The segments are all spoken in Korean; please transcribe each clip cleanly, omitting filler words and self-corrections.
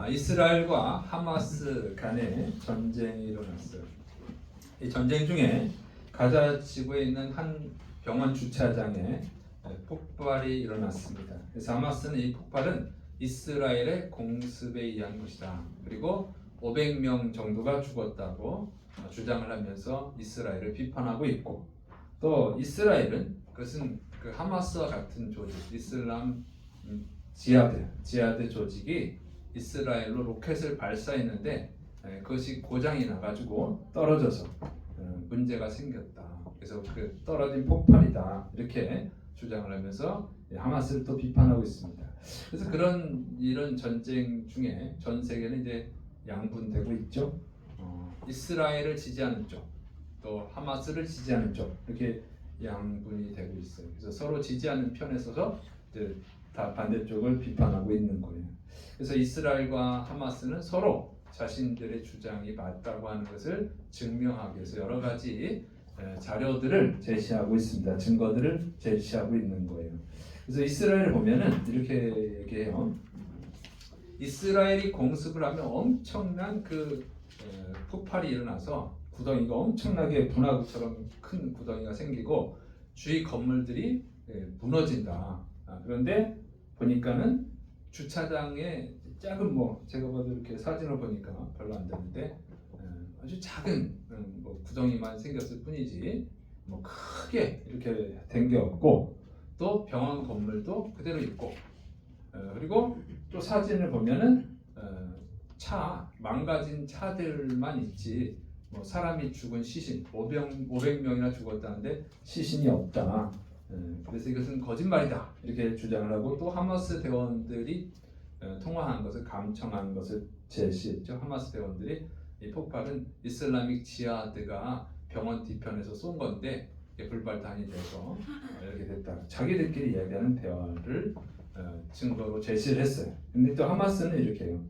이스라엘과 하마스 간에 전쟁이 일어났어요. 이 전쟁 중에 가자 지구에 있는 한 병원 주차장에 폭발이 일어났습니다. 그래서 하마스는 이 폭발은 이스라엘의 공습에 의한 것이다. 그리고 500명 정도가 죽었다고 주장을 하면서 이스라엘을 비판하고 있고, 또 이스라엘은 그것은 그 하마스와 같은 조직, 이슬람 지하드 조직이 이스라엘로 로켓을 발사했는데 그것이 고장이 나가지고 떨어져서 문제가 생겼다. 그래서 그 떨어진 폭발이다. 이렇게 주장을 하면서 하마스를 또 비판하고 있습니다. 그래서 이런 전쟁 중에 전 세계는 이제 양분되고 있죠. 이스라엘을 지지하는 쪽, 또 하마스를 지지하는 쪽, 이렇게 양분이 되고 있어요. 그래서 서로 지지하는 편에 서서 이제 다 반대쪽을 비판하고 있는 거예요. 그래서 이스라엘과 하마스는 서로 자신들의 주장이 맞다고 하는 것을 증명하기 위해서 여러 가지 자료들을 제시하고 있습니다. 증거들을 제시하고 있는 거예요. 그래서 이스라엘을 보면은 이렇게 얘기해요. 이스라엘이 공습을 하면 엄청난 폭발이 일어나서 구덩이가 엄청나게 분화구처럼 큰 구덩이가 생기고 주위 건물들이 무너진다. 그런데 보니까는 주차장에 작은 제가 봐도 이렇게 사진을 보니까 별로 안 되는데 아주 작은 구덩이만 생겼을 뿐이지 크게 이렇게 된 게 없고, 또 병원 건물도 그대로 있고, 그리고 또 사진을 보면은 망가진 차들만 있지 사람이 죽은 시신 500명이나 죽었다는데 시신이 없다. 그래서 이것은 거짓말이다 이렇게 주장을 하고, 또 하마스 대원들이 통화한 것을 감청한 것을 제시했죠. 하마스 대원들이 이 폭발은 이슬라믹 지하드가 병원 뒤편에서 쏜 건데 불발탄이 돼서 이렇게 됐다. 자기들끼리 이야기하는 대화를 증거로 제시를 했어요. 근데 또 하마스는 이렇게 해요.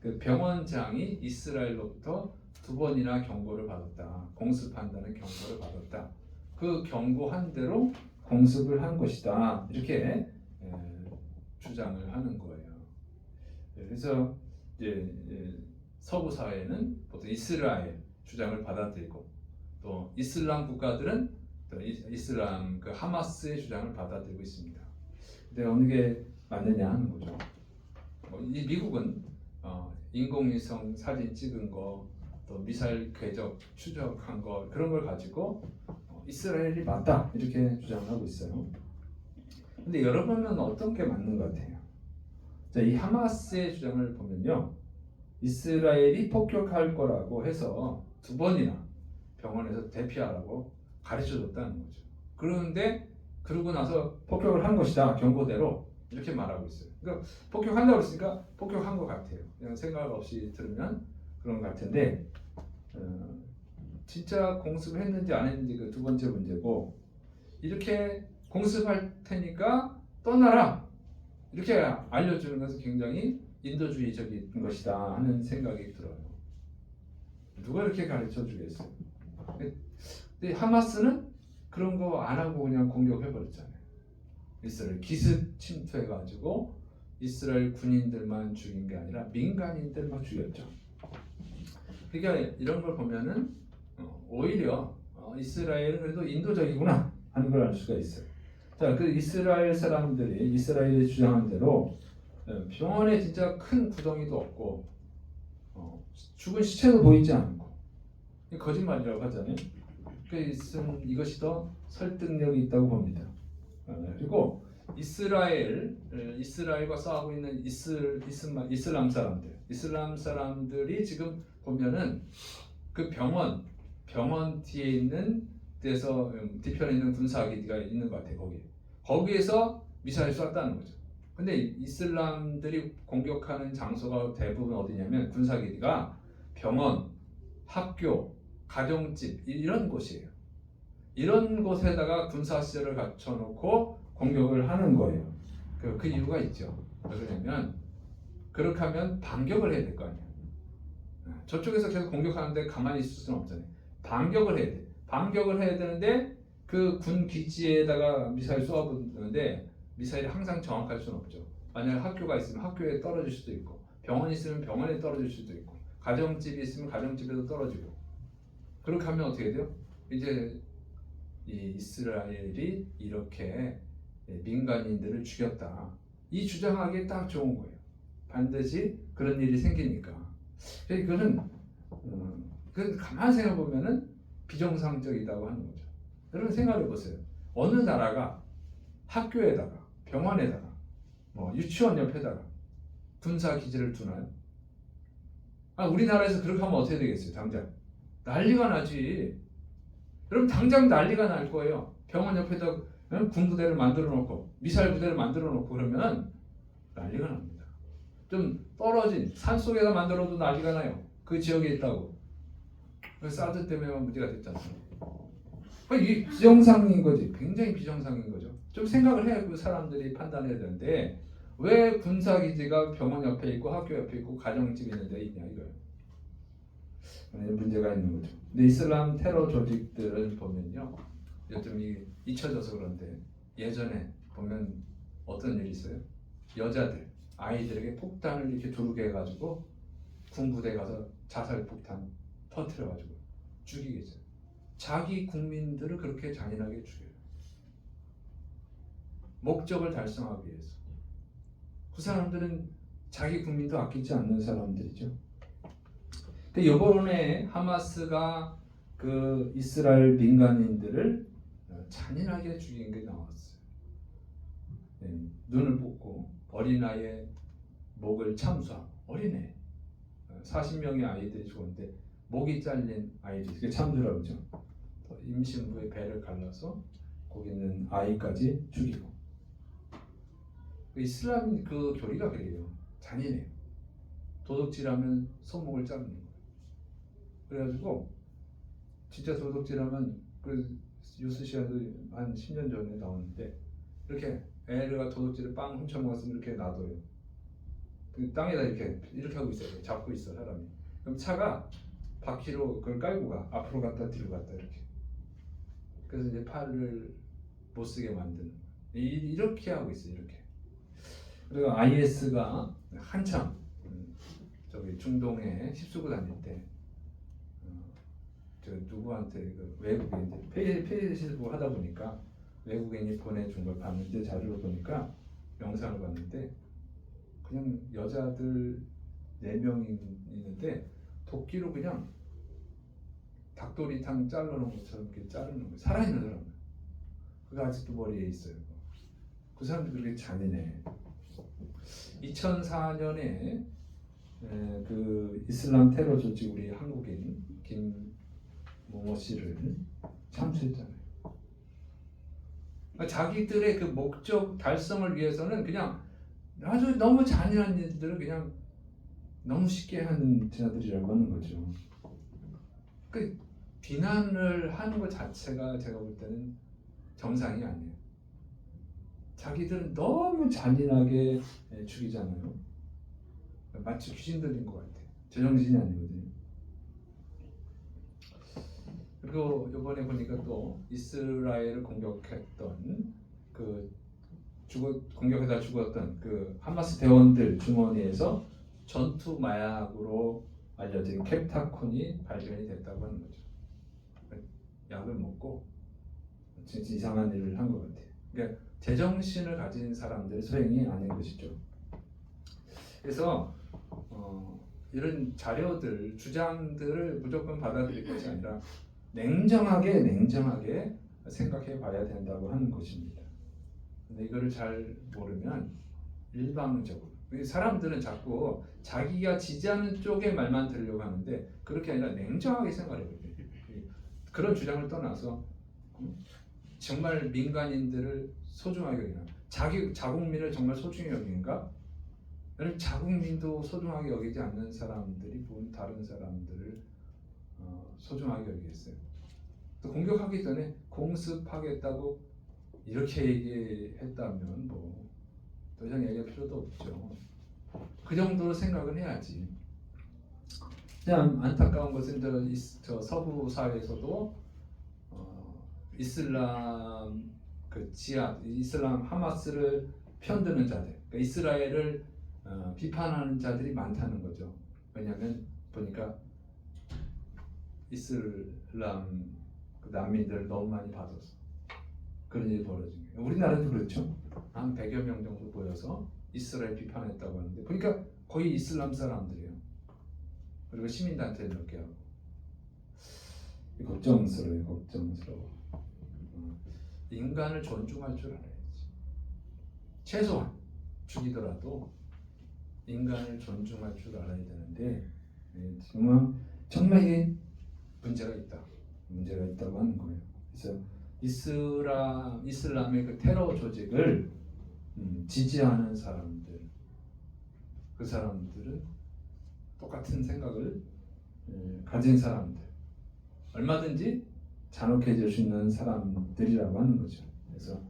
그 병원장이 이스라엘로부터 2번이나 경고를 받았다. 공습한다는 경고를 받았다. 그 경고한 대로 공습을 한 것이다. 이렇게 주장을 하는 거예요. 그래서 이제 서구 사회는 보통 이스라엘 주장을 받아들이고, 또 이슬람 국가들은 또 이슬람 하마스의 주장을 받아들이고 있습니다. 근데 어느 게 맞느냐 하는 거죠. 이 미국은 인공위성 사진 찍은 거, 또 미사일 궤적 추적한 거, 그런 걸 가지고 이스라엘이 맞다 이렇게 주장하고 있어요. 근데 여러분은 어떤 게 맞는 것 같아요? 자, 이 하마스의 주장을 보면요, 이스라엘이 폭격할 거라고 해서 2번이나 병원에서 대피하라고 가르쳐줬다는 거죠. 그런데 그러고 나서 폭격을 한 것이다, 경고대로 이렇게 말하고 있어요. 그러니까 폭격한다고 했으니까 폭격한 것 같아요. 그냥 생각 없이 들으면 그런 것 같은데 진짜 공습을 했는지 안 했는지 그 2번째 문제고, 이렇게 공습할 테니까 떠나라 이렇게 알려주는 것은 굉장히 인도주의적인 것이다 하는 생각이 들어요. 누가 이렇게 가르쳐 주겠어요? 근데 하마스는 그런 거 안 하고 그냥 공격해 버렸잖아요. 이스라엘 기습 침투해가지고 이스라엘 군인들만 죽인 게 아니라 민간인들만 죽였죠. 그러니까 이런 걸 보면은 오히려 이스라엘은 그래도 인도적이구나 하는 걸 알 수가 있어요. 자, 그 이스라엘 사람들이 이스라엘이 주장한 대로 병원에 진짜 큰 구덩이도 없고 죽은 시체도 보이지 않고 거짓말이라고 하잖아요. 이것이 더 설득력이 있다고 봅니다. 그리고 이스라엘과 싸우고 있는 이슬람 사람들이 지금 보면은 그 병원 뒤에 있는 데서 뒤편에 있는 군사기지가 있는 것 같아요. 거기에서 미사일 쐈다는 거죠. 근데 이슬람들이 공격하는 장소가 대부분 어디냐면 군사기지가 병원, 학교, 가정집 이런 곳이에요. 이런 곳에다가 군사시설을 갖춰놓고 공격을 하는 거예요. 그 이유가 있죠. 왜 그러냐면 그렇게 하면 반격을 해야 될 거 아니에요. 저쪽에서 계속 공격하는데 가만히 있을 수는 없잖아요. 반격을 해야 돼. 반격을 해야 되는데 그 군 기지에다가 미사일 쏘아보는데 미사일이 항상 정확할 수는 없죠. 만약 학교가 있으면 학교에 떨어질 수도 있고, 병원이 있으면 병원에 떨어질 수도 있고, 가정집이 있으면 가정집에도 떨어지고. 그렇게 하면 어떻게 돼요? 이제 이 이스라엘이 이렇게 민간인들을 죽였다, 이 주장하기에 딱 좋은 거예요. 반드시 그런 일이 생기니까. 그거는 그 가만히 생각해 보면은 비정상적이라고 하는 거죠. 여러분 생각해 보세요. 어느 나라가 학교에다가, 병원에다가, 뭐 유치원 옆에다가 군사 기지를 두나요? 우리나라에서 그렇게 하면 어떻게 되겠어요? 당장 난리가 나지. 여러분 당장 난리가 날 거예요. 병원 옆에다 군부대를 만들어 놓고 미사일 부대를 만들어 놓고 그러면 난리가 납니다. 좀 떨어진 산속에다 만들어도 난리가 나요. 그 지역에 있다고. 사드 때문에 문제가 됐잖아요. 이게 비정상인 거지. 굉장히 비정상인 거죠. 좀 생각을 해야 그 사람들이 판단해야 되는데, 왜 군사기지가 병원 옆에 있고 학교 옆에 있고 가정집이 있는 데 있냐 이거예요. 문제가 있는 거죠. 근데 이슬람 테러 조직들을 보면요, 요즘 잊혀져서 그런데 예전에 보면 어떤 일이 있어요? 여자들, 아이들에게 폭탄을 이렇게 두르게 해가지고 군부대 가서 자살 폭탄 터뜨려가지고 죽이겠어요. 자기 국민들을 그렇게 잔인하게 죽여요. 목적을 달성하기 위해서. 그 사람들은 자기 국민도 아끼지 않는 사람들이죠. 이번에 하마스가 그 이스라엘 민간인들을 잔인하게 죽인 게 나왔어요. 눈을 뽑고 어린아이의 목을 참수하고, 어린애 40명의 아이들이 죽었는데 목이 잘린 아이들이, 그게 참수라고 그러죠. 임신부의 배를 갈라서 거기 있는 아이까지 죽이고. 이슬람 그 교리가 그래요. 잔인해요. 도둑질하면 손목을 자르는 거예요. 그래가지고 진짜 도둑질하면, 그 유스시아도 한 10년 전에 나왔는데, 이렇게 애가 도둑질을 빵 훔쳐먹었으면 이렇게 놔둬요. 그 땅에다 이렇게 하고 있어요. 잡고 있어 사람이. 그럼 차가 바퀴로 그걸 깔고 가. 앞으로 갔다 뒤로 갔다 이렇게. 그래서 이제 팔을 못 쓰게 만드는 거예요. 이렇게 하고 있어요. 이렇게. 그리고 IS가 한참 저기 중동에 휩쓰고 다닐 때, 저 누구한테 그 외국인 페이스북 하다 보니까 외국인이 보내준 걸 봤는데, 자료를 보니까 영상을 봤는데, 그냥 여자들 4명 있는데 도끼로 그냥 닭도리탕 잘라놓은 것처럼 이렇게 자르는 거예요. 살아있는 사람. 그거 아직도 머리에 있어요. 그 사람들 그렇게 잔인해. 2004년에 그 이슬람 테러 조직 우리 한국인 김모모 씨를 참수했잖아요. 자기들의 그 목적 달성을 위해서는 그냥 아주 너무 잔인한 일들을 그냥 너무 쉽게 하는 자들이라고 하는 거죠. 그 비난을 하는 것 자체가 제가 볼 때는 정상이 아니에요. 자기들은 너무 잔인하게 죽이잖아요. 마치 귀신 들린 것 같아요. 제정신이 아니거든요. 그리고 이번에 보니까 또 이스라엘을 공격했던 공격하다 죽었던 그 하마스 대원들 주머니에서 전투 마약으로 알려진 캡타콘이 발견이 됐다고 하는 거죠. 약을 먹고 진짜 이상한 일을 한 것 같아요. 그러니까 제정신을 가진 사람들의 소행이 아닌 것이죠. 그래서 이런 자료들, 주장들을 무조건 받아들일 것이 아니라 냉정하게 생각해 봐야 된다고 하는 것입니다. 근데 이거를 잘 모르면 일방적으로, 사람들은 자꾸 자기가 지지하는 쪽의 말만 들으려고 하는데, 그렇게 아니라 냉정하게 생각해 봐요. 그런 주장을 떠나서 정말 민간인들을 소중하게 여기나, 자국민을 정말 소중히 여기는가? 자국민도 소중하게 여기지 않는 사람들이 다른 사람들을 소중하게 여기겠어요. 또 공격하기 전에 공습하겠다고 이렇게 얘기했다면 뭐 더 이상 얘기할 필요도 없죠. 그 정도로 생각은 해야지. 참 안타까운 것은 저 서부 사회에서도 이슬람 이슬람 하마스를 편드는 자들, 그러니까 이스라엘을 비판하는 자들이 많다는 거죠. 왜냐하면 보니까 이슬람 난민들을 너무 많이 받아서 그런 일이 벌어진 거예요. 우리나라도 그렇죠. 한 100여 명 정도 모여서 이스라엘 비판했다고 하는데 보니까 거의 이슬람 사람들이에요. 그리고 시민단체를 몇 개 하고 걱정스러워요. 걱정스러워. 인간을 존중할 줄 알아야지. 최소한 죽이더라도 인간을 존중할 줄 알아야 되는데 정말 이게 문제가 있다고 하는 거예요. 그래서 이슬람의 그 테러 조직을 지지하는 사람들, 그 사람들은 똑같은 생각을 가진 사람들, 얼마든지 잔혹해질 수 있는 사람들이라고 하는 거죠. 그래서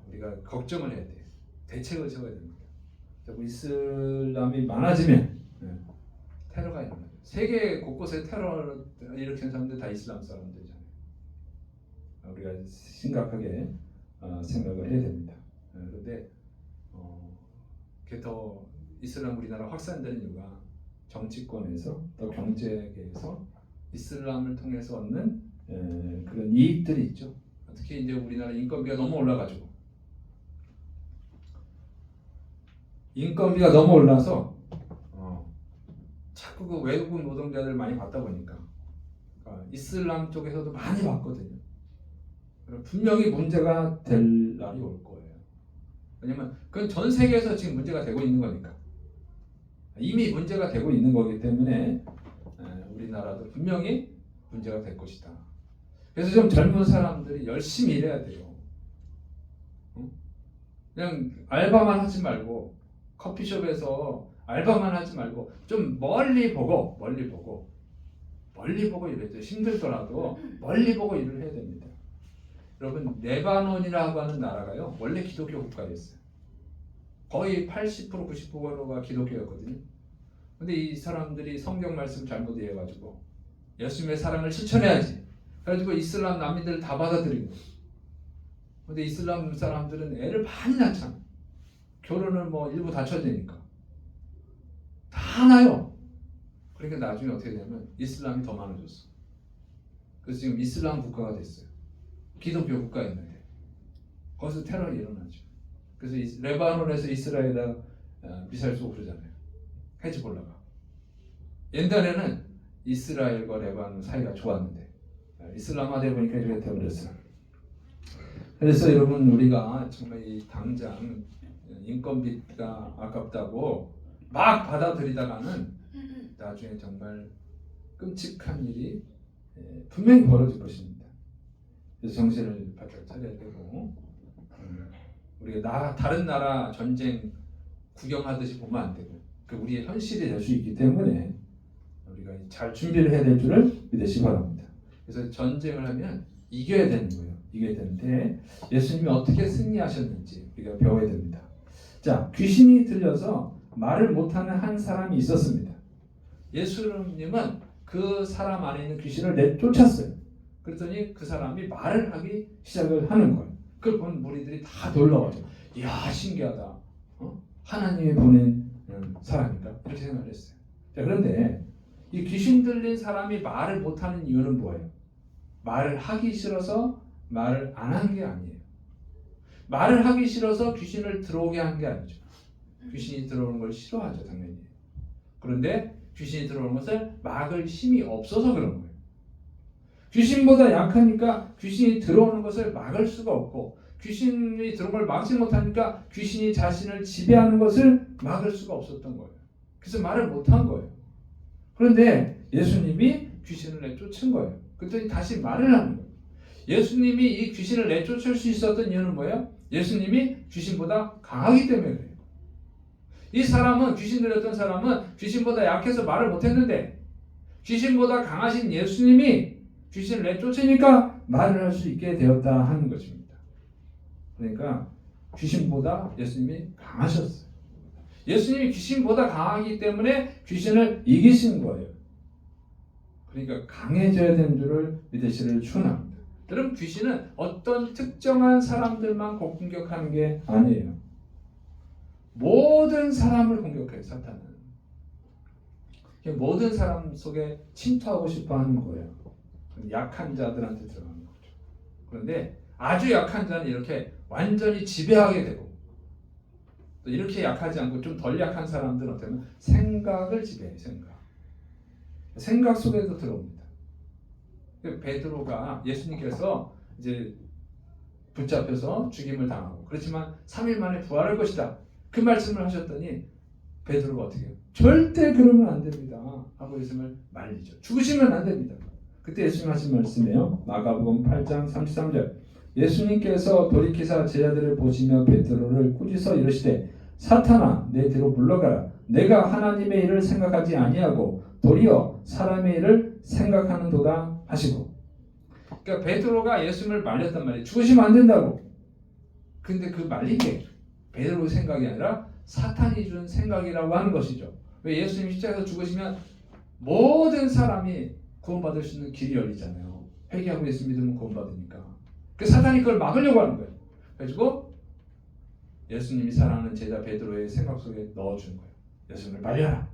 우리가 걱정을 해야 돼요. 대책을 세워야 됩니다. 자꾸 이슬람이 많아지면 테러가 일어나요. 세계 곳곳에 테러를 일으키는 사람들 다 이슬람 사람들이잖아요. 우리가 심각하게 생각을 해야 됩니다. 그런데 더 이슬람 우리나라 확산되는 이유가 정치권에서 또 경제계에서 이슬람을 통해서 얻는 그런 이익들이 있죠. 특히 이제 우리나라 인건비가 너무 올라가지고 인건비가 너무 올라서 자꾸 그 외국 노동자들 많이 받다 보니까 이슬람 쪽에서도 많이 받거든요. 분명히 문제가 될 날이 올 거예요. 왜냐면 그건 전 세계에서 지금 문제가 되고 있는 거니까. 이미 문제가 되고 있는 거기 때문에 우리나라도 분명히 문제가 될 것이다. 그래서 좀 젊은 사람들이 열심히 일해야 돼요. 그냥 알바만 하지 말고 커피숍에서 알바만 하지 말고 좀 멀리 보고 일해야 돼요. 힘들더라도 멀리 보고 일을 해야 됩니다. 여러분 레바논이라고 하는 나라가요 원래 기독교 국가였어요. 거의 80% 90%가 기독교였거든요. 근데 이 사람들이 성경 말씀 잘못 이해해가지고 예수님의 사랑을 실천해야지. 그래가지고 이슬람 난민들을 다 받아들인 거예요. 근데 이슬람 사람들은 애를 많이 낳잖아. 결혼을 뭐 일부 다쳐지니까 다 나요. 그러니까 나중에 어떻게 되냐면 이슬람이 더 많아졌어. 그래서 지금 이슬람 국가가 됐어요. 기독교 국가였는데 거기서 테러가 일어나죠. 그래서 레바논에서 이스라엘에다 미사일 쏘고 그러잖아요. 헤즈볼라가. 옛날에는 이스라엘과 레바논 사이가 좋았는데 이슬람화되어 보니까 이렇게 되어버렸어요. 그래서 여러분 우리가 정말 이 당장 인건비가 아깝다고 막 받아들이다가는 나중에 정말 끔찍한 일이 분명히 벌어질 것입니다. 그래서 정신을 바짝 차려야 되고 우리가 다른 나라 전쟁 구경하듯이 보면 안 되고 그 우리의 현실이 될 수 있기 때문에 우리가 잘 준비를 해야 될 줄을 믿으시기 바랍니다. 그래서 전쟁을 하면 이겨야 되는 거예요. 이겨야 되는데 예수님이 어떻게 승리하셨는지 우리가 배워야 됩니다. 자, 귀신이 들려서 말을 못하는 한 사람이 있었습니다. 예수님은 그 사람 안에 있는 귀신을 내쫓았어요. 그랬더니 그 사람이 말을 하기 시작을 하는 거예요. 그걸 본 무리들이 다 놀라워요. 이야 신기하다. 하나님이 보낸 사람인가? 이렇게 생각을 했어요. 자, 그런데 이 귀신 들린 사람이 말을 못하는 이유는 뭐예요? 말을 하기 싫어서 말을 안 한 게 아니에요. 말을 하기 싫어서 귀신을 들어오게 한 게 아니죠. 귀신이 들어오는 걸 싫어하죠, 당연히. 그런데 귀신이 들어오는 것을 막을 힘이 없어서 그런 거예요. 귀신보다 약하니까 귀신이 들어오는 것을 막을 수가 없고 귀신이 들어온 걸 막지 못하니까 귀신이 자신을 지배하는 것을 막을 수가 없었던 거예요. 그래서 말을 못한 거예요. 그런데 예수님이 귀신을 내쫓은 거예요. 그랬더니 다시 말을 하는 거예요. 예수님이 이 귀신을 내쫓을 수 있었던 이유는 뭐예요? 예수님이 귀신보다 강하기 때문에 그래요. 이 사람은 귀신 들렸던 사람은 귀신보다 약해서 말을 못했는데 귀신보다 강하신 예수님이 귀신을 내쫓으니까 말을 할 수 있게 되었다 하는 것입니다. 그러니까 귀신보다 예수님이 강하셨어요. 예수님이 귀신보다 강하기 때문에 귀신을 이기신 거예요. 그러니까 강해져야 되는 줄을 믿으시기를 축원합니다. 여러분 귀신은 어떤 특정한 사람들만 공격하는 게 아니에요. 모든 사람을 공격해요. 사탄은. 모든 사람 속에 침투하고 싶어 하는 거예요. 약한 자들한테 들어가는 거죠. 그런데 아주 약한 자는 이렇게 완전히 지배하게 되고, 또 이렇게 약하지 않고 좀 덜 약한 사람들은 어쩌면 생각을 지배해요. 생각 속에도 들어옵니다. 베드로가 예수님께서 이제 붙잡혀서 죽임을 당하고, 그렇지만 3일 만에 부활할 것이다, 그 말씀을 하셨더니 베드로가 어떻게 해요? 절대 그러면 안 됩니다 하고 예수님을 말리죠. 죽으시면 안 됩니다. 그때 예수님 하신 말씀이에요. 마가복음 8장 33절. 예수님께서 돌이키사 제자들을 보시며 베드로를 꾸짖어 이르시되 사탄아 내 뒤로 물러가라. 내가 하나님의 일을 생각하지 아니하고 도리어 사람의 일을 생각하는도다 하시고. 그러니까 베드로가 예수님을 말렸단 말이에요. 죽으시면 안 된다고. 근데 그 말린 게 베드로의 생각이 아니라 사탄이 준 생각이라고 하는 것이죠. 왜? 예수님이 십자가에서 죽으시면 모든 사람이 구원받을 수 있는 길이 열리잖아요. 회개하고 예수 믿으면 구원받으니까. 그 사탄이 그걸 막으려고 하는 거예요. 그래가지고 예수님이 사랑하는 제자 베드로의 생각 속에 넣어준 거예요. 예수님을 말려라.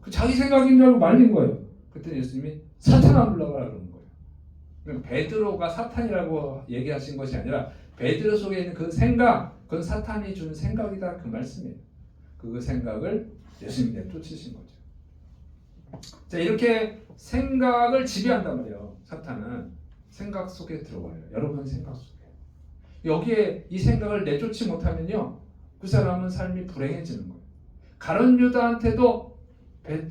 그 자기 생각인 줄 알고 말린 거예요. 그때 예수님이 사탄아 물러가라 그러는 거예요. 그러니까 베드로가 사탄이라고 얘기하신 것이 아니라 베드로 속에 있는 그 생각, 그건 사탄이 준 생각이다, 그 말씀이에요. 그 생각을 예수님이 내쫓으신 거죠. 자, 이렇게 생각을 지배한단 말이에요. 사탄은 생각 속에 들어와요. 여러분 생각 속에. 여기에 이 생각을 내쫓지 못하면요, 그 사람은 삶이 불행해지는 거예요. 가룟 유다한테도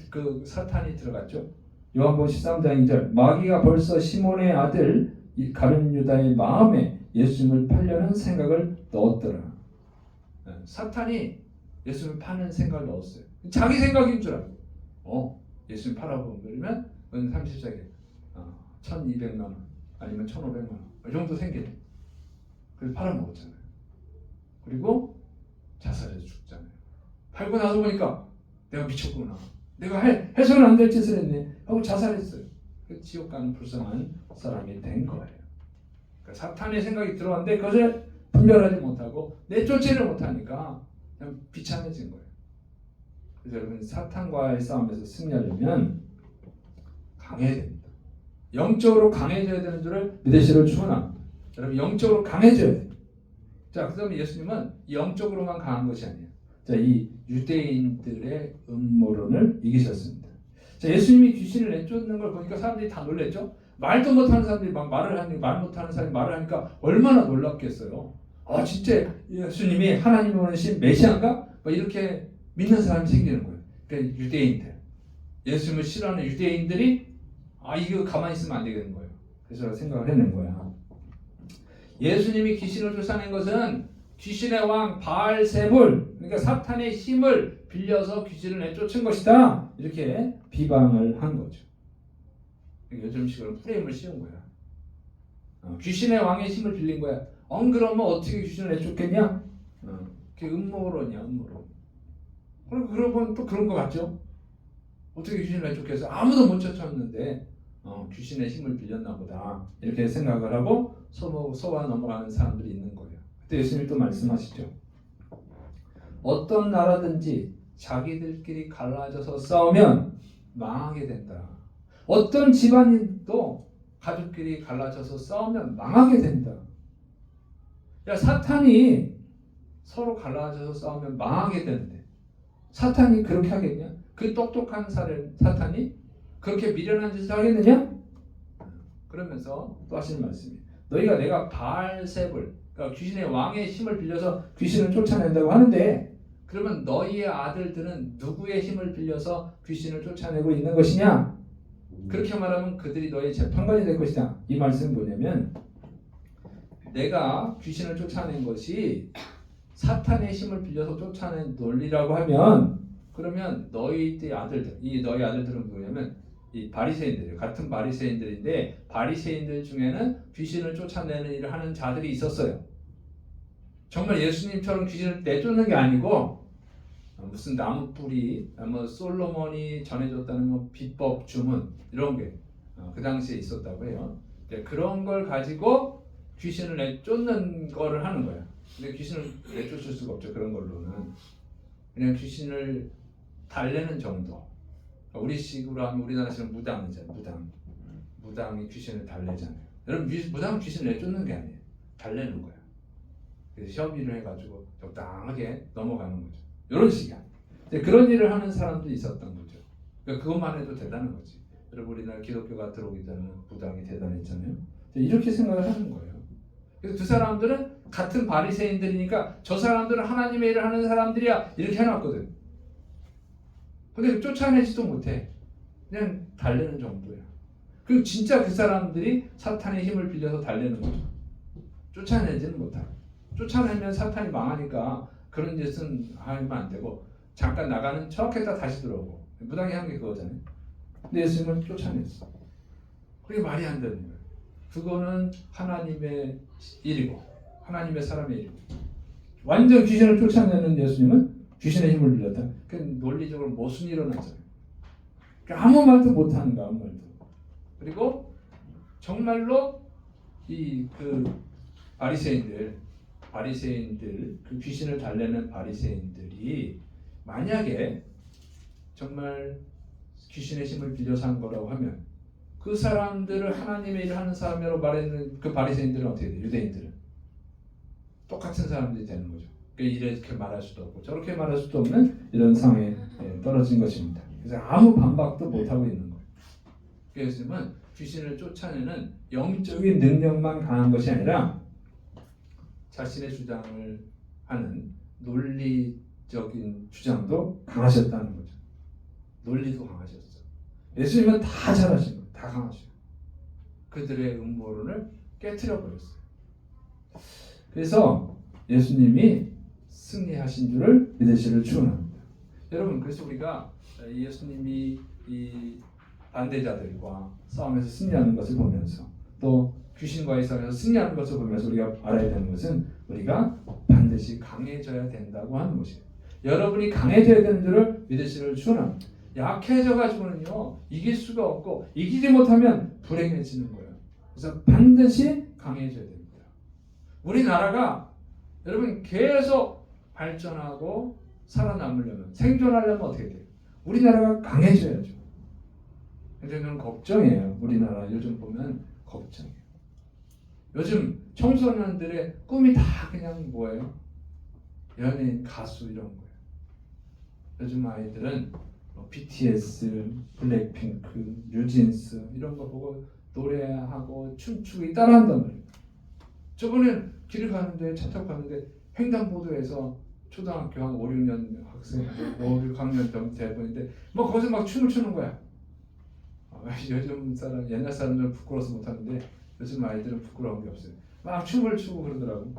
그 사탄이 들어갔죠. 요한복음 13장 2절. 마귀가 벌써 시몬의 아들 가룟 유다의 마음에 예수님을 팔려는 생각을 넣었더라. 사탄이 예수님을 파는 생각을 넣었어요. 자기 생각인 줄 알고 예수님 팔아버리면 30세기 1200만 원 아니면 1500만 원 이 정도 생기네. 그래서 팔아먹었잖아요. 그리고 자살해서 죽잖아요. 팔고 나서 보니까 내가 미쳤구나, 내가 해서는 안 될 짓을 했네 하고 자살했어요. 지옥 가는 불쌍한 사람이 된 거예요. 그러니까 사탄의 생각이 들어왔는데 그것을 분별하지 못하고 내쫓지를 못하니까 그냥 비참해진 거예요. 그래서 여러분 사탄과의 싸움에서 승리하려면 강해야 됩니다. 영적으로 강해져야 되는 줄을 믿으시기를 축원합니다. 여러분 영적으로 강해져야 돼요. 자, 그다음에 예수님은 영적으로만 강한 것이 아니에요. 자, 이 유대인들의 음모론을 이기셨습니다. 자, 예수님이 귀신을 내쫓는 걸 보니까 사람들이 다 놀랬죠. 말도 못하는 사람들이 막 말 못하는 사람이 말을 하니까 얼마나 놀랍겠어요. 진짜 예수님이 하나님이 보내신 메시아인가? 이렇게 믿는 사람이 생기는 거예요. 그러니까 유대인들, 예수님을 싫어하는 유대인들이 이거 가만히 있으면 안 되겠는 거예요. 그래서 생각을 해낸 거야. 예수님이 귀신을 쫓아낸 것은 귀신의 왕 바알세불, 그러니까 사탄의 힘을 빌려서 귀신을 내쫓은 것이다, 이렇게 비방을 한 거죠. 요즘식으로 프레임을 씌운 거야. 귀신의 왕의 힘을 빌린 거야. 그러면 어떻게 귀신을 내쫓겠냐? 그게 음모론이야, 음모론. 그러고 또 그런 거 같죠? 어떻게 귀신을 내쫓겠어? 아무도 못 쫓았는데 귀신의 힘을 빌렸나 보다, 이렇게 생각을 하고 속아 넘어가는 사람들이 있는 거예요. 그때 예수님이 또 말씀하시죠. 어떤 나라든지 자기들끼리 갈라져서 싸우면 망하게 된다. 어떤 집안도 가족끼리 갈라져서 싸우면 망하게 된다. 야, 사탄이 서로 갈라져서 싸우면 망하게 되는데 사탄이 그렇게 하겠냐? 그 똑똑한 사탄이 그렇게 미련한 짓을 하겠느냐? 그러면서 또 하시는 말씀이, 너희가 내가 바알세불, 그러니까 귀신의 왕의 힘을 빌려서 귀신을 쫓아낸다고 하는데, 그러면 너희의 아들들은 누구의 힘을 빌려서 귀신을 쫓아내고 있는 것이냐? 그렇게 말하면 그들이 너희 재판관이 될 것이다. 이 말씀은 뭐냐면, 내가 귀신을 쫓아낸 것이 사탄의 힘을 빌려서 쫓아낸 논리라고 하면, 그러면 너희 아들들, 너희 아들들은 뭐냐면 이 바리새인들이에요. 같은 바리새인들인데 바리새인들 중에는 귀신을 쫓아내는 일을 하는 자들이 있었어요. 정말 예수님처럼 귀신을 내쫓는 게 아니고 무슨 나무 뿌리, 솔로몬이 전해줬다는 비법 주문, 이런 게 그 당시에 있었다고 해요. 그런 걸 가지고 귀신을 내쫓는 거를 하는 거예요. 근데 귀신을 내쫓을 수가 없죠. 그런 걸로는 그냥 귀신을 달래는 정도. 우리식으로 하면 우리나라식으로 무당이잖아요. 무당이 귀신을 달래잖아요. 여러분 무당은 귀신을 내쫓는 게 아니에요. 달래는 거야. 그래서 협의를 해가지고 적당하게 넘어가는 거죠. 이런 식이야. 그런 일을 하는 사람도 있었던 거죠. 그러니까 그것만 해도 대단한 거지. 여러분 우리나라 기독교가 들어오기 전에는 무당이 대단했잖아요. 이렇게 생각을 하는 거예요. 그래서 두 사람들은 같은 바리새인들이니까 저 사람들은 하나님의 일을 하는 사람들이야 이렇게 해놨거든. 근데 쫓아내지도 못해. 그냥 달래는 정도야. 그리고 진짜 그 사람들이 사탄의 힘을 빌려서 달래는 거죠. 쫓아내지는 못하고. 쫓아내면 사탄이 망하니까 그런 짓은 하면 안 되고 잠깐 나가는 척했다 다시 들어오고. 무당이 한 게 그거잖아요. 근데 예수님은 쫓아냈어. 그게 말이 안 되는 거예요. 그거는 하나님의 일이고 하나님의 사람의 일이고 완전 귀신을 쫓아내는 예수님은 귀신의 힘을 빌렸다. 그 논리적으로 모순이 일어나잖아요. 아무 말도 못하는 거 아무 말도. 그리고 정말로 이 그 바리새인들 그 귀신을 달래는 바리새인들이 만약에 정말 귀신의 힘을 빌려서 한 거라고 하면 그 사람들을 하나님의 일을 하는 사람이라고 말했는 그 바리새인들은 어떻게 돼요? 유대인들은 똑같은 사람들이 되는 거죠. 그러니까 이렇게 말할 수도 없고 저렇게 말할 수도 없는 이런 상황에 떨어진 것입니다. 그래서 아무 반박도 못하고 있는 거예요. 그래서 예수님은 귀신을 쫓아내는 영적인 능력만 강한 것이 아니라 자신의 주장을 하는 논리적인 주장도 강하셨다는 거죠. 논리도 강하셨어. 예수님은 다 잘하신 거예요. 다 강하셔요. 그들의 음모론을 깨트려 버렸어요. 그래서 예수님이 승리하신 줄을 믿으시기를 축원합니다. 여러분 그래서 우리가 예수님이 이 반대자들과 싸움에서 승리하는 것을 보면서 또 귀신과의 싸움에서 승리하는 것을 보면서 우리가 알아야 되는 것은 우리가 반드시 강해져야 된다고 하는 것이에요. 여러분이 강해져야 되는 줄을 믿으시기를 축원합니다. 약해져가지고는요 이길 수가 없고 이기지 못하면 불행해지는 거예요. 그래서 반드시 강해져야 됩니다. 우리나라가 여러분 계속 발전하고 살아남으려면 생존하려면 어떻게 돼요? 우리나라가 강해져야죠. 근데 저는 걱정이에요. 우리나라 요즘 보면 걱정이에요. 요즘 청소년들의 꿈이 다 그냥 뭐예요? 연예인, 가수 이런 거예요. 요즘 아이들은 BTS, 블랙핑크, 뉴진스 이런 거 보고 노래하고 춤추고 따라한단 말이에요. 저번에 길을 가는데 차 타고 갔는데 횡단보도에서 초등학교 한 5, 6년 학생 5, 6학년 대본인데 뭐 거기서 막 춤을 추는 거야. 요즘 사람 옛날 사람들은 부끄러워서 못하는데 요즘 아이들은 부끄러운 게 없어요. 막 춤을 추고 그러더라고.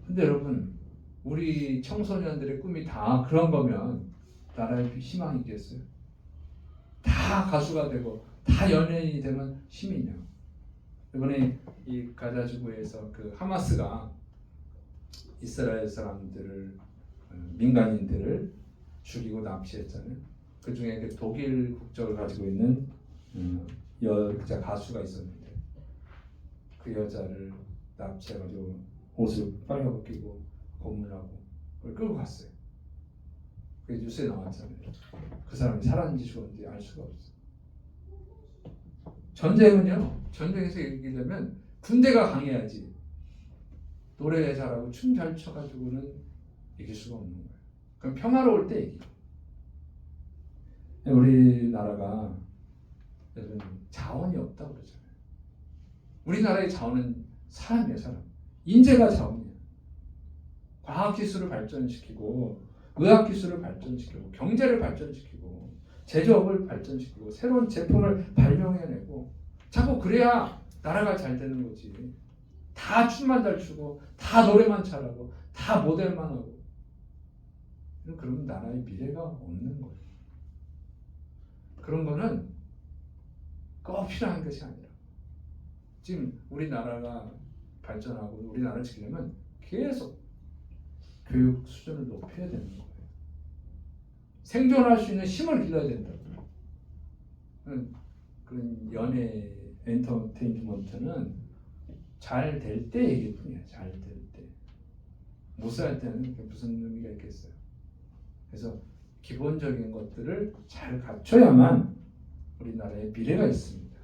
근데 여러분 우리 청소년들의 꿈이 다 그런 거면 나라에 희망이 있겠어요? 다 가수가 되고 다 연예인이 되면 힘이냐? 이번에 이 가자지구에서 그 하마스가 이스라엘 사람들을 민간인들을 죽이고 납치했잖아요. 그 중에 그 독일 국적을 가지고 있는 여자 가수가 있었는데 그 여자를 납치해가지고 옷을 빨아벗기고 고문하고 그걸 끌고 갔어요. 그게 뉴스에 나왔잖아요. 그 사람이 살았는지 죽었는지 알 수가 없어요. 전쟁은요. 전쟁에서 얘기하면 군대가 강해야지. 노래 잘하고 춤 잘 춰가지고는 이길 수가 없는 거예요. 그럼 평화로울 때 이기고. 우리나라가 여러분 자원이 없다고 그러잖아요. 우리나라의 자원은 사람이에요, 사람. 인재가 자원이에요. 과학기술을 발전시키고 의학기술을 발전시키고 경제를 발전시키고 제조업을 발전시키고 새로운 제품을 발명해내고 자꾸 그래야 나라가 잘 되는 거지. 다 춤만 잘 추고 다 노래만 잘하고 다 모델만 하고 그러면 나라의 미래가 없는 거예요. 그런 거는 꼭 필요한 것이 아니라 지금 우리나라가 발전하고 우리나라를 지키려면 계속 교육 수준을 높여야 되는 거예요. 생존할 수 있는 힘을 길러야 된다고요. 그런 연예 엔터테인먼트는 잘 될 때 얘기일 뿐이에요. 잘 될 때. 무사할 때는 그게 무슨 의미가 있겠어요. 그래서 기본적인 것들을 잘 갖춰야만 우리나라에 미래가 있습니다.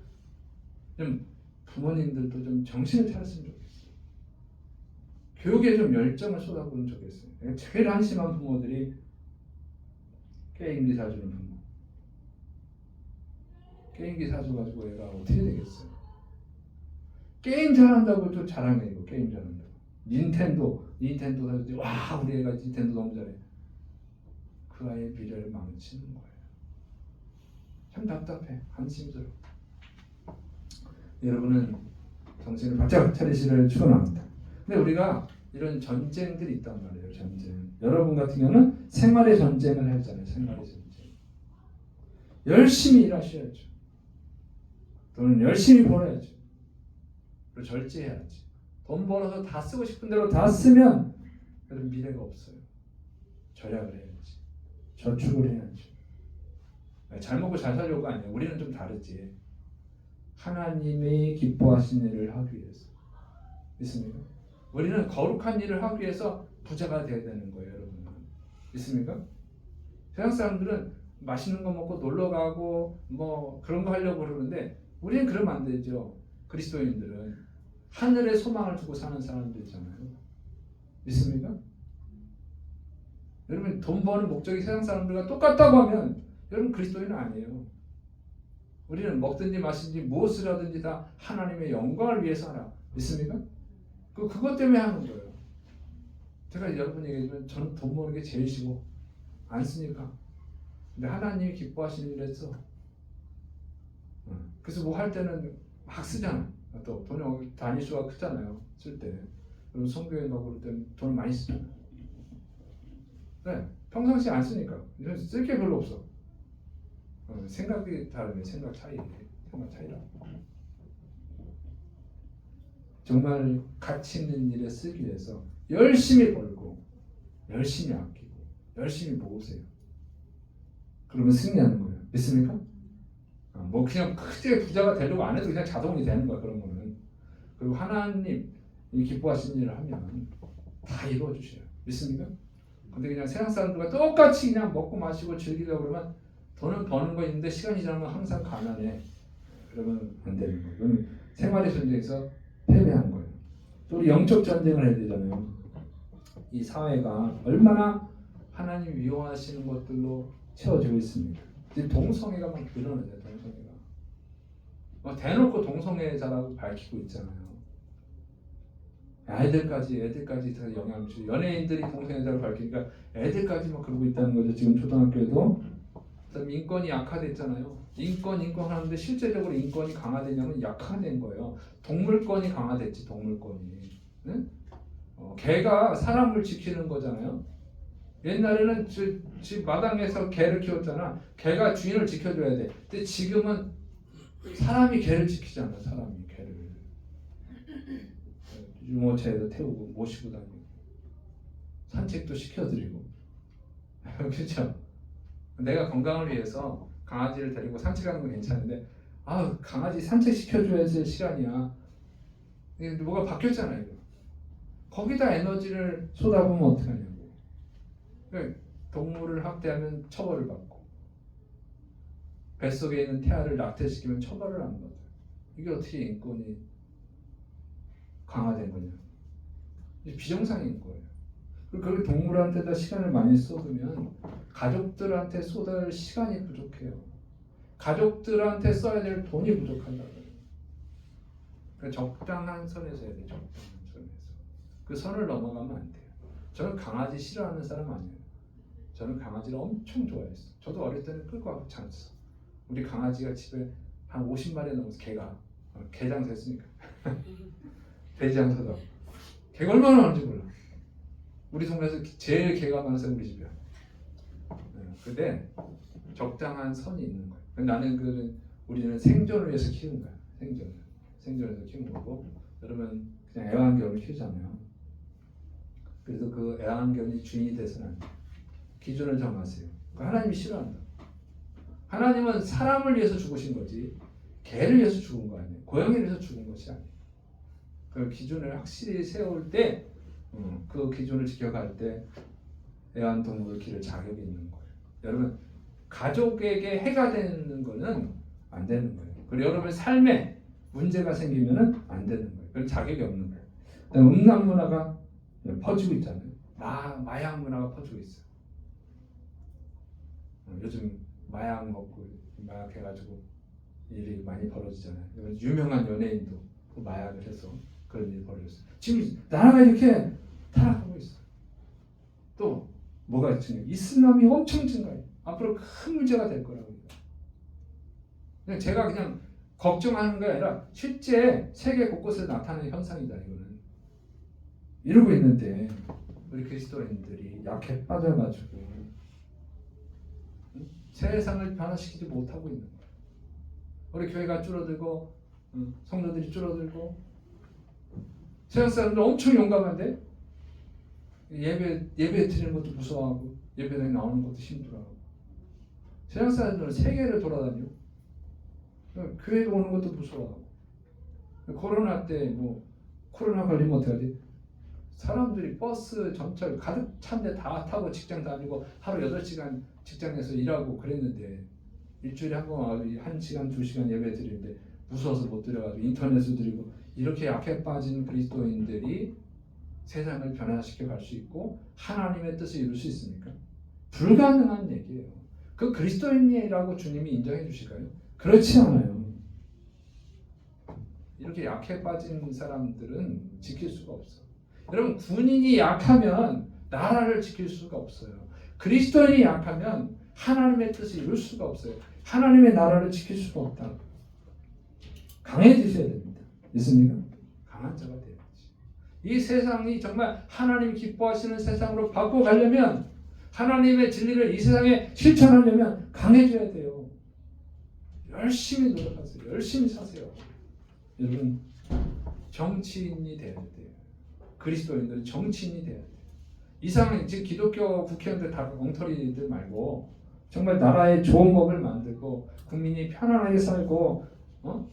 좀 부모님들도 좀 정신을 차렸으면 좋겠어요. 교육에 좀 열정을 쏟아부으면 좋겠어요. 제일 한심한 부모들이 게임기 사주는 부모. 게임기 사줘가지고 애가 어떻게 되겠어요? 게임 잘한다고 또 자랑해. 이거 게임 잘한다고. 닌텐도 사주지. 와, 우리 애가 닌텐도 너무 잘해. 그 아이의 미래를 망치는 거예요. 참 답답해. 한심스러워. 여러분은 정신을 바짝 차리시를 축원합니다. 근데 우리가 이런 전쟁들이 있단 말이에요. 전쟁. 여러분 같은 경우는 생활의 전쟁을 하잖아요. 생활의 전쟁. 열심히 일하셔야죠. 돈은 열심히 벌어야죠. 그리고 절제해야지. 돈 벌어서 다 쓰고 싶은 대로 다 쓰면 그런 미래가 없어요. 절약을 해야지. 저축을 해야죠. 잘 먹고 잘 살려고가 아니에요. 우리는 좀 다르지. 하나님이 기뻐하시는 일을 하기 위해서. 믿습니까? 우리는 거룩한 일을 하기 위해서 부자가 돼야 되는 거예요, 여러분. 믿습니까? 세상 사람들은 맛있는 거 먹고 놀러 가고 뭐 그런 거 하려고 그러는데 우리는 그러면 안 되죠. 그리스도인들은 하늘에 소망을 두고 사는 사람들 있잖아요. 믿습니까? 여러분 돈 버는 목적이 세상 사람들과 똑같다고 하면 여러분 그리스도인은 아니에요. 우리는 먹든지 마시든지 무엇을 하든지 다 하나님의 영광을 위해서 하라. 믿습니까? 그것 때문에 하는 거예요. 제가 여러분에게 얘기하지만 저는 돈 버는 게 제일 쉬워. 안 쓰니까. 근데 하나님이 기뻐하시는 일을 했어. 그래서 뭐 할 때는 막 쓰잖아. 또 돈이 단위수가 크잖아요. 쓸 때. 그럼 성교회 가고 그럴 때는 돈을 많이 쓰잖아. 네, 평상시에 안 쓰니까. 쓸 게 별로 없어. 생각이 다르네. 생각 차이라. 정말 가치 있는 일에 쓰기 위해서 열심히 벌고 열심히 아끼고 열심히 모으세요. 그러면 승리하는 거예요. 믿습니까? 뭐 그냥 크게 부자가 되려고 안 해도 그냥 자동이 되는 거야. 그런 거는. 그리고 하나님 기뻐하시는 일을 하면 다 이루어 주셔요. 믿습니까? 근데 그냥 세상 사람들과 똑같이 그냥 먹고 마시고 즐기려고 그러면 돈은 버는 거 있는데 시간이 지나면 항상 가난해. 그러면 안 되는 거예요. 그러면 생활의 전쟁에서 패배한 거예요. 또 우리 영적 전쟁을 해야 되잖아요. 이 사회가 얼마나 하나님 미워하시는 것들로 채워지고 있습니다. 이제 동성애가 막 늘어나죠. 동성애가 대놓고 동성애자라고 밝히고 있잖아요. 애들까지 다 영향을 주고 연예인들이 동성애자를 밝히니까 애들까지 막 그러고 있다는 거죠. 지금 초등학교에도 인권이 약화됐잖아요. 인권 하는데 실제적으로 인권이 강화되냐면 약화된 거예요. 동물권이 강화됐지. 동물권이. 네? 개가 사람을 지키는 거잖아요. 옛날에는 집 마당에서 개를 키웠잖아. 개가 주인을 지켜줘야 돼. 근데 지금은 사람이 개를 지키잖아. 사람이 개를 유모차에서 태우고 모시고 다니고 산책도 시켜드리고 그렇죠. 내가 건강을 위해서 강아지를 데리고 산책하는 건 괜찮은데 강아지 산책 시켜줘야 될 시간이야. 뭐가 바뀌었잖아요. 거기다 에너지를 쏟아보면 어떡하냐고. 동물을 학대하면 처벌을 받고 뱃속에 있는 태아를 낙태시키면 처벌을 안 받아요. 이게 어떻게 인권이 강화된 거냐. 비정상인 거예요. 그리고 동물한테다 시간을 많이 쏟으면 가족들한테 쏟아야 할 시간이 부족해요. 가족들한테 써야 될 돈이 부족한다고요. 그러니까 적당한 선에서 해야 돼요. 적당한 선에서. 그 선을 넘어가면 안 돼요. 저는 강아지 싫어하는 사람 아니에요. 저는 강아지를 엄청 좋아했어요. 저도 어릴 때는 끌고 가고 참았어. 우리 강아지가 집에 한 50마리 넘어서 개가 개장사 했으니까 돼지장사다. 개가 얼마나 많은지 몰라. 우리 동네에서 제일 개가 많은 사람이 우리 집이야. 근데 적당한 선이 있는 거예요. 나는 우리는 생존을 위해서 키우는 거야. 생존을 위해서 키우는 거고, 여러분 그냥 애완견을 키우잖아요. 그래서 그 애완견이 주인이 돼서는 안 돼. 기준을 정하세요. 하나님이 싫어한다. 하나님은 사람을 위해서 죽으신 거지 개를 위해서 죽은 거 아니에요. 고양이를 위해서 죽은 것이 아니에요. 그 기준을 확실히 세울 때 그 기준을 지켜갈 때 애완동물을 기를 자격이 있는 거예요. 여러분 가족에게 해가 되는 거는 안 되는 거예요. 그리고 여러분의 삶에 문제가 생기면은 안 되는 거예요. 그건 자격이 없는 거예요. 음란 문화가 퍼지고 있잖아요. 마약 문화가 퍼지고 있어요. 요즘 마약 먹고 마약 해가지고 일이 많이 벌어지잖아요. 유명한 연예인도 그 마약을 해서 그런 일이 벌어졌어요. 지금 나라가 이렇게 타락하고 있어요. 또 뭐가 증가해요? 이슬람이 엄청 증가해요. 앞으로 큰 문제가 될 거라고 합니다. 그냥 제가 그냥 걱정하는 게 아니라 실제 세계 곳곳에 나타나는 현상이다. 이거는 이러고 있는데 우리 그리스도인들이 약해 빠져가지고 세상을 변화시키지 못하고 있는 거예요. 우리 교회가 줄어들고 성도들이 줄어들고 세상 사람들 엄청 용감한데 예배 드리는 것도 무서워하고 예배당에 나오는 것도 힘들어하고 세상 사람들은 세계를 돌아다니고 교회에 오는 것도 무서워하고 코로나 때 코로나 걸리면 어떡하지? 사람들이 버스 전철 가득 찬데 다 타고 직장 다니고 하루 8시간 직장에서 일하고 그랬는데 일주일에 한 번 와서 1시간 2시간 예배 드리는데 무서워서 못 드려가지고 인터넷으로 드리고 이렇게 약해 빠진 그리스도인들이 세상을 변화시켜 갈 수 있고 하나님의 뜻을 이룰 수 있습니까? 불가능한 얘기예요. 그 그리스도인이라고 주님이 인정해 주실까요? 그렇지 않아요. 이렇게 약해 빠진 사람들은 지킬 수가 없어. 여러분 군인이 약하면 나라를 지킬 수가 없어요. 그리스도인이 약하면 하나님의 뜻을 이룰 수가 없어요. 하나님의 나라를 지킬 수가 없다. 강해지셔야 됩니다. 믿습니까? 강한 자가 돼야지. 이 세상이 정말 하나님이 기뻐하시는 세상으로 바꿔가려면 하나님의 진리를 이 세상에 실천하려면 강해져야 돼요. 열심히 노력하세요. 열심히 사세요. 여러분 정치인이 돼야 돼요. 그리스도인들은 정치인이 돼야 돼요. 이상 지금 기독교 국회의원들 다 엉터리들 말고 정말 나라에 좋은 법을 만들고 국민이 편안하게 살고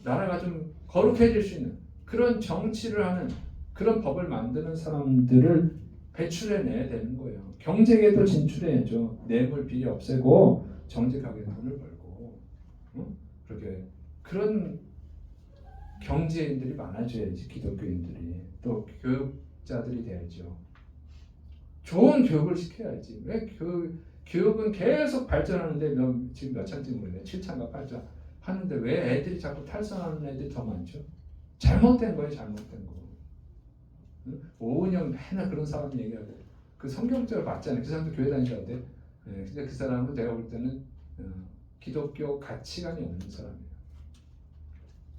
나라가 좀 거룩해질 수 있는 그런 정치를 하는 그런 법을 만드는 사람들을 배출해내야 되는 거예요. 경제계도 진출해야죠. 뇌물 비리 없애고 정직하게 돈을 벌고 그렇게 그런 경제인들이 많아져야지. 기독교인들이 또 교육자들이 돼야죠. 좋은 교육을 시켜야지. 왜 교육은 계속 발전하는데 지금 몇 차인지 모르겠네. 7차인가 8차 하는데 왜 애들이 자꾸 탈선하는 애들이 더 많죠? 잘못된 거예요. 잘못된 거. 오은영 맨날 그런 사람 얘기하고 그 성경적으로 맞잖아요. 그 사람도 교회 다니는데 근데 그 사람은 내가 볼 때는 기독교 가치관이 없는 사람이에요.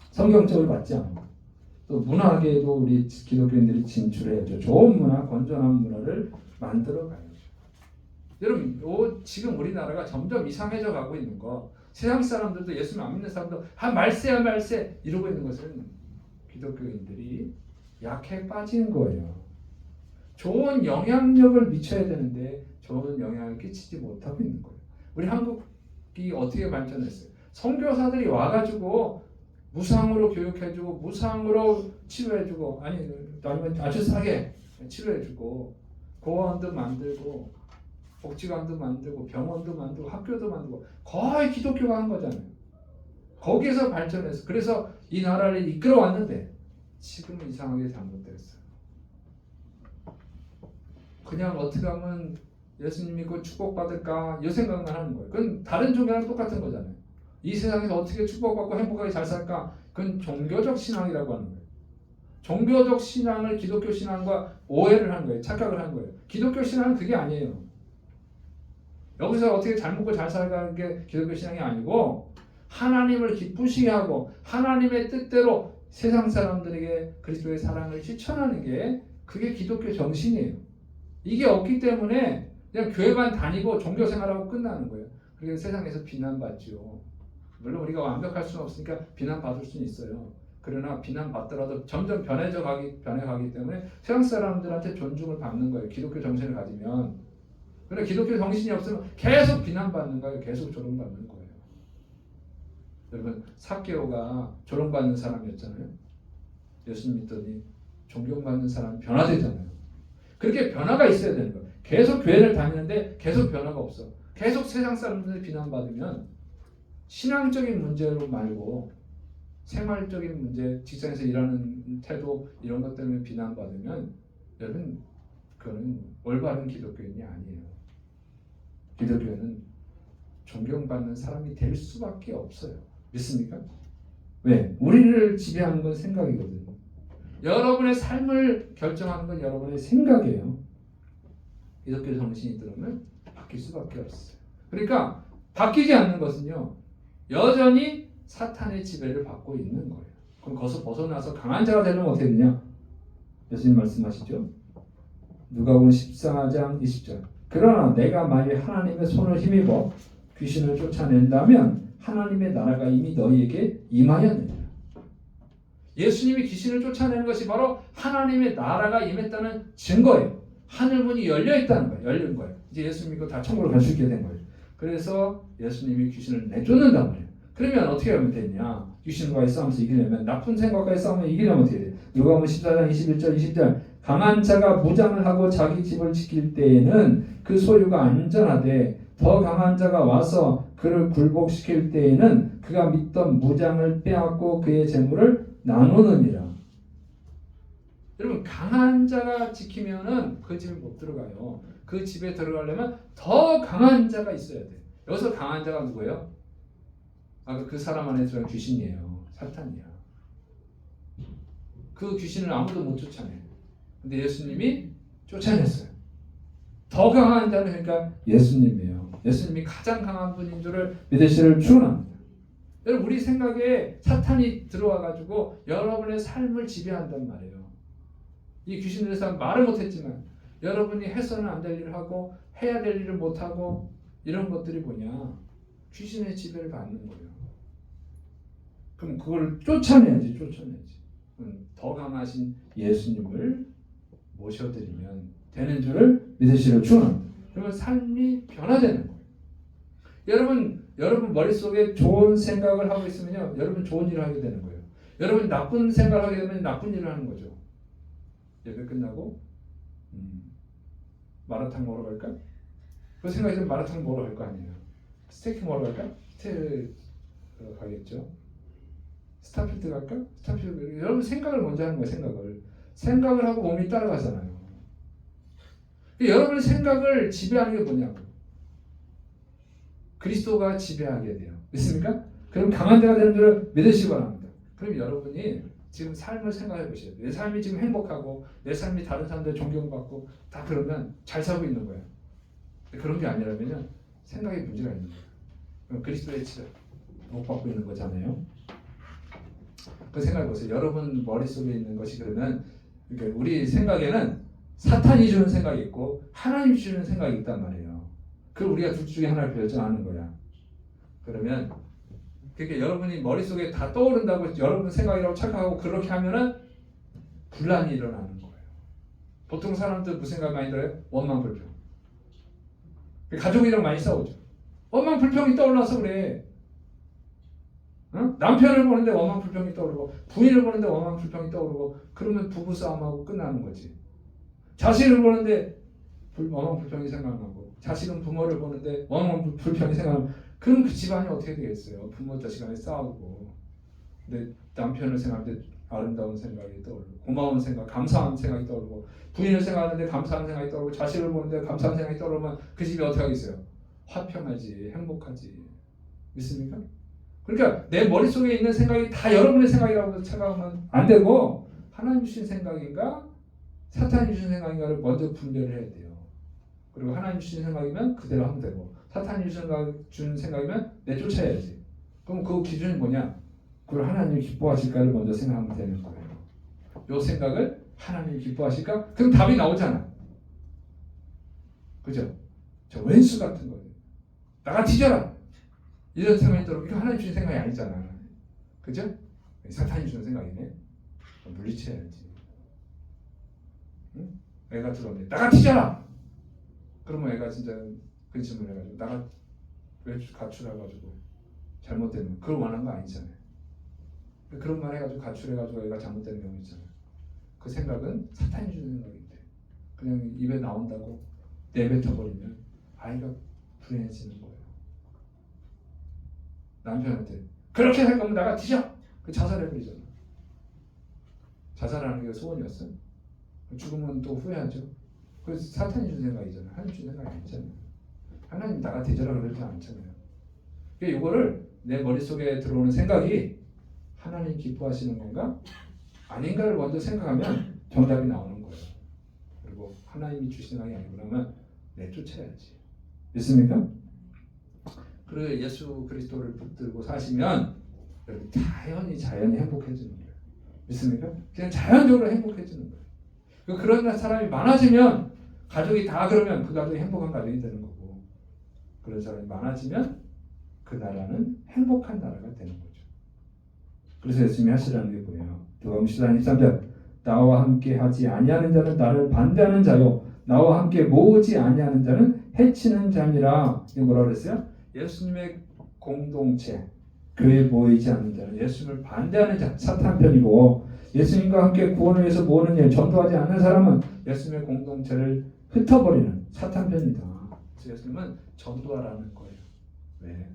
성경적으로 맞지 않고 또 문화계에도 우리 기독교인들이 진출해야죠. 좋은 문화, 건전한 문화를 만들어 가야죠. 여러분, 지금 우리나라가 점점 이상해져 가고 있는 거, 세상 사람들도 예수님 안 믿는 사람도 말세 이러고 있는 것은 기독교인들이 약해 빠진 거예요. 좋은 영향력을 미쳐야 되는데 좋은 영향을 끼치지 못하고 있는 거예요. 우리 한국이 어떻게 발전했어요? 선교사들이 와가지고 무상으로 교육해주고 무상으로 치료해주고 아니면 아주 싸게 치료해주고 고아원도 만들고 복지관도 만들고 병원도 만들고 학교도 만들고 거의 기독교가 한 거잖아요. 거기에서 발전해서 그래서 이 나라를 이끌어왔는데 지금은 이상하게 잘못됐어요. 그냥 어떻게 하면 예수님 믿고 축복받을까 이 생각만 하는 거예요. 그건 다른 종교랑 똑같은 거잖아요. 이 세상에서 어떻게 축복받고 행복하게 잘 살까? 그건 종교적 신앙이라고 하는 거예요. 종교적 신앙을 기독교 신앙과 오해를 한 거예요. 착각을 한 거예요. 기독교 신앙은 그게 아니에요. 여기서 어떻게 잘 먹고 잘 살가는 게 기독교 신앙이 아니고 하나님을 기쁘시게 하고 하나님의 뜻대로 세상 사람들에게 그리스도의 사랑을 실천하는 게 그게 기독교 정신이에요. 이게 없기 때문에 그냥 교회만 다니고 종교 생활하고 끝나는 거예요. 그래서 세상에서 비난받죠. 물론 우리가 완벽할 수는 없으니까 비난받을 수는 있어요. 그러나 비난받더라도 점점 변해가기 때문에 세상 사람들한테 존중을 받는 거예요. 기독교 정신을 가지면. 그런데 기독교 정신이 없으면 계속 비난받는 거예요. 계속 조롱받는 거예요. 여러분 삭개오가 조롱받는 사람이었잖아요. 예수님 믿더니 존경받는 사람이 변화되잖아요. 그렇게 변화가 있어야 되는 거예요. 계속 교회를 다니는데 계속 변화가 없어. 계속 세상 사람들 비난받으면 신앙적인 문제로 말고 생활적인 문제, 직장에서 일하는 태도 이런 것 때문에 비난받으면 여러분 그거는 올바른 기독교인이 아니에요. 기독교는 존경받는 사람이 될 수밖에 없어요. 믿습니까? 왜? 우리를 지배하는 건 생각이거든요. 여러분의 삶을 결정하는 건 여러분의 생각이에요. 기독교 정신이 들으면 바뀔 수밖에 없어요. 그러니까 바뀌지 않는 것은요, 여전히 사탄의 지배를 받고 있는 거예요. 그럼 거기서 벗어나서 강한 자가 되려면 어떻게 되냐? 예수님 말씀하시죠. 누가복음 14장 20절. 그러나 내가 만일 하나님의 손을 힘입어 귀신을 쫓아낸다면 하나님의 나라가 이미 너희에게 임하였느니라. 예수님이 귀신을 쫓아내는 것이 바로 하나님의 나라가 임했다는 증거예요. 하늘문이 열려 있다는 거예요. 열린 거예요. 이제 예수 믿고 다 천국으로 갈 수 있게 된 거예요. 그래서 예수님이 귀신을 내쫓는단 말이에요. 그러면 어떻게 하면 되냐? 귀신과의 싸움에서 이기려면, 나쁜 생각과의 싸움에 이기려면 어떻게 돼요? 누가복음 14장 21절 20절. 강한 자가 무장을 하고 자기 집을 지킬 때에는 그 소유가 안전하되 더 강한 자가 와서 그를 굴복시킬 때에는 그가 믿던 무장을 빼앗고 그의 재물을 나누느니라. 여러분, 강한 자가 지키면은 그 집에 못 들어가요. 그 집에 들어가려면 더 강한 자가 있어야 돼. 여기서 강한 자가 누구예요? 그 사람 안에 들어간 귀신이에요. 사탄이야. 그 귀신을 아무도 못 쫓아내. 근데 예수님이 쫓아냈어요. 더 강한 자는 그러니까 예수님이에요. 예수님이 가장 강한 분인 줄을 믿으시를 축원합니다. 여러분, 우리 생각에 사탄이 들어와가지고 여러분의 삶을 지배한단 말이에요. 이 귀신에 대해서 말을 못했지만 여러분이 해서는 안 될 일을 하고 해야 될 일을 못하고 이런 것들이 뭐냐? 귀신의 지배를 받는 거예요. 그럼 그걸 쫓아내야지. 더 강하신 예수님을 모셔드리면 되는 줄을 믿으시를 축원합니다. 그러면 삶이 변화되는 거예요. 여러분 머릿속에 좋은 생각을 하고 있으면요, 여러분 좋은 일을 하게 되는 거예요. 여러분 나쁜 생각을 하게 되면 나쁜 일을 하는 거죠. 예배 끝나고 마라탕 먹으러 갈까? 그 생각이 좀 마라탕 먹으러 갈 거 아니에요. 스테이크 먹으러 갈까? 스테이크 가겠죠. 스타필드 갈까? 스타필드. 여러분 생각을 먼저 하는 거예요. 생각을 하고 몸이 따라가잖아요. 여러분의 생각을 지배하는 게 뭐냐고. 그리스도가 지배하게 돼요. 믿습니까? 그럼 강한 자가 되는 줄을 믿으시기 바랍니다. 그럼 여러분이 지금 삶을 생각해 보셔야 돼요. 내 삶이 지금 행복하고 내 삶이 다른 사람들 존경받고 다 그러면 잘 살고 있는 거예요. 그런 게 아니라면요, 생각에 문제가 있는 거예요. 그럼 그리스도의 치를 못 받고 있는 거잖아요. 그 생각해 보세요. 여러분 머릿속에 있는 것이 그러면 우리 생각에는 사탄이 주는 생각이 있고 하나님이 주는 생각이 있단 말이에요. 그걸 우리가 둘 중에 하나를 결정하는 거야. 그러면 그러니까 여러분이 머릿속에 다 떠오른다고 여러분 생각이라고 착각하고 그렇게 하면은 분란이 일어나는 거예요. 보통 사람들 무슨 생각 많이 들어요? 원망 불평. 가족이랑 많이 싸우죠. 원망 불평이 떠올라서 그래. 응? 남편을 보는데 원망 불평이 떠오르고 부인을 보는데 원망 불평이 떠오르고 그러면 부부 싸움하고 끝나는 거지. 자식을 보는데 원망 불평이 생각나고 자식은 부모를 보는데 원망 불평이 생각나고 그럼 그 집안이 어떻게 되겠어요? 부모 자식 간에 싸우고 근데 남편을 생각할 때 아름다운 생각이 떠오르고 고마운 생각, 감사한 생각이 떠오르고 부인을 생각하는데 감사한 생각이 떠오르고 자식을 보는데 감사한 생각이 떠오르면 그 집이 어떻게 하겠어요? 화평하지, 행복하지. 믿습니까? 그러니까 내 머릿속에 있는 생각이 다 여러분의 생각이라고 생각하면 안 되고 하나님 주신 생각인가 사탄이 주신 생각인가를 먼저 분별을 해야 돼요. 그리고 하나님 주신 생각이면 그대로 하면 되고 사탄이 주신 생각이면 내쫓아야지. 그럼 그 기준이 뭐냐? 그걸 하나님이 기뻐하실까를 먼저 생각하면 되는 거예요. 이 생각을 하나님이 기뻐하실까? 그럼 답이 나오잖아. 그죠? 저 왼수 같은 거예요. 나가 뒤져라. 이런 생각이 들어. 이거 하나님 주신 생각이 아니잖아. 그죠? 사탄이 주는 생각이네. 물리쳐야지. 응? 애가 들어오네. 나가 뒤져라. 그러면 애가 진짜 근심을 해가지고 나가 왜 가출해가지고 잘못되면 그걸 원하는 거 아니잖아요. 그런 말 해가지고 가출해가지고 애가 잘못되는 경우 있잖아요. 그 생각은 사탄이 주는 생각인데 그냥 입에 나온다고 내뱉어버리면 아이가 불행해지는 거예요. 남편한테 그렇게 할 거면 나가 뒤져! 그 자살해버리잖아. 자살하는 게 소원이었어요? 죽으면 또 후회하죠. 그래서 사탄이 준 생각이잖아요. 하나님 준 생각이 아니잖아요. 하나님 나가 뒤져라 그러지 않잖아요. 그러니까 이거를 내 머릿속에 들어오는 생각이 하나님 기뻐하시는 건가? 아닌가를 먼저 생각하면 정답이 나오는 거예요. 그리고 하나님이 주신 생각이 아니고 그러면 내쫓아야지. 믿습니까? 그리고 예수 그리스도를 붙들고 사시면 여러분 자연히 행복해지는 거예요. 믿습니까? 그냥 자연적으로 행복해지는 거예요. 그런 사람이 많아지면 가족이 다 그러면 그 가족이 행복한 가족이 되는 거고, 그런 사람이 많아지면 그 나라는 행복한 나라가 되는 거죠. 그래서 예수님이 하시라는 게 뭐예요? 누가복음 14장 23절 나와 함께 하지 아니하는 자는 나를 반대하는 자요 나와 함께 모으지 아니하는 자는 해치는 자니라. 이거 뭐라고 그랬어요? 예수님의 공동체, 교회에 모이지 않는 자는 예수님을 반대하는 자, 사탄 편이고, 예수님과 함께 구원을 위해서 모으는 일, 전도하지 않는 사람은 예수님의 공동체를 흩어버리는 사탄 편이다. 그래서 예수님은 전도하라는 거예요. 왜?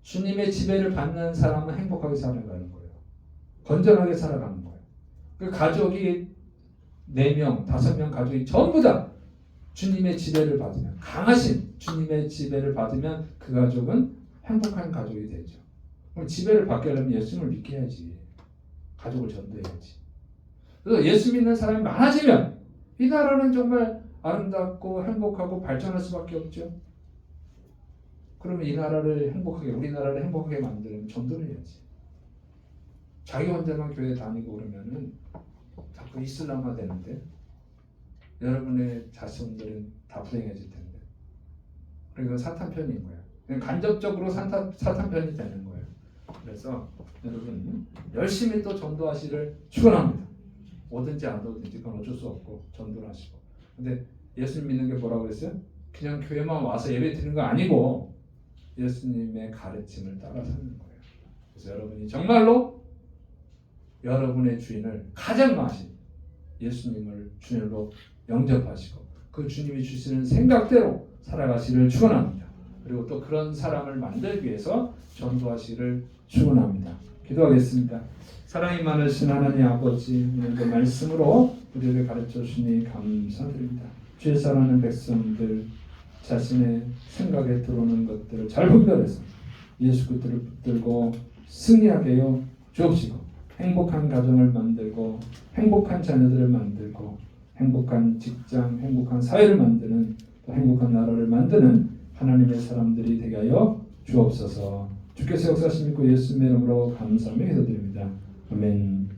주님의 지배를 받는 사람은 행복하게 살아가는 거예요. 건전하게 살아가는 거예요. 그 가족이 4명, 5명 가족이 전부 다 주님의 지배를 받으면, 강하신 주님의 지배를 받으면 그 가족은 행복한 가족이 되죠. 그럼 지배를 받게 하려면 예수님을 믿게 해야지. 가족을 전도해야지. 그래서 예수 믿는 사람이 많아지면 이 나라는 정말 아름답고 행복하고 발전할 수밖에 없죠. 그러면 이 나라를 행복하게, 우리나라를 행복하게 만들면 전도를 해야지. 자기 혼자만 교회 다니고 그러면은 자꾸 이슬람화 되는데 여러분의 자손들은 다 불행해질 텐데. 그리고 사탄 편인 거야. 그냥 간접적으로 사탄 편이 되는 거예요. 그래서 여러분 열심히 또 전도하시를 축원합니다. 오든지 안 오든지 그건 어쩔 수 없고 전도를 하시고. 근데 예수님 믿는 게 뭐라고 그랬어요? 그냥 교회만 와서 예배 드리는 거 아니고 예수님의 가르침을 따라 사는 거예요. 그래서 여러분이 정말로 여러분의 주인을 가장 많으신 예수님을 주인으로 영접하시고 그 주님이 주시는 생각대로 살아가시를 축원합니다. 그리고 또 그런 사람을 만들기 위해서 전도하시를 축원합니다. 기도하겠습니다. 사랑이 많으신 하나님 아버지, 오늘도 말씀으로 우리를 가르쳐 주시니 감사드립니다. 주의 사랑하는 백성들 자신의 생각에 들어오는 것들을 잘 분별해서 예수 그리스도를 붙들고 승리하게 하여 주옵시고, 행복한 가정을 만들고 행복한 자녀들을 만들고 행복한 직장, 행복한 사회를 만드는, 또 행복한 나라를 만드는 하나님의 사람들이 되게 하여 주옵소서. 주께서 역사하심 믿고 예수님의 이름으로 감사하며 기도드립니다. 아멘.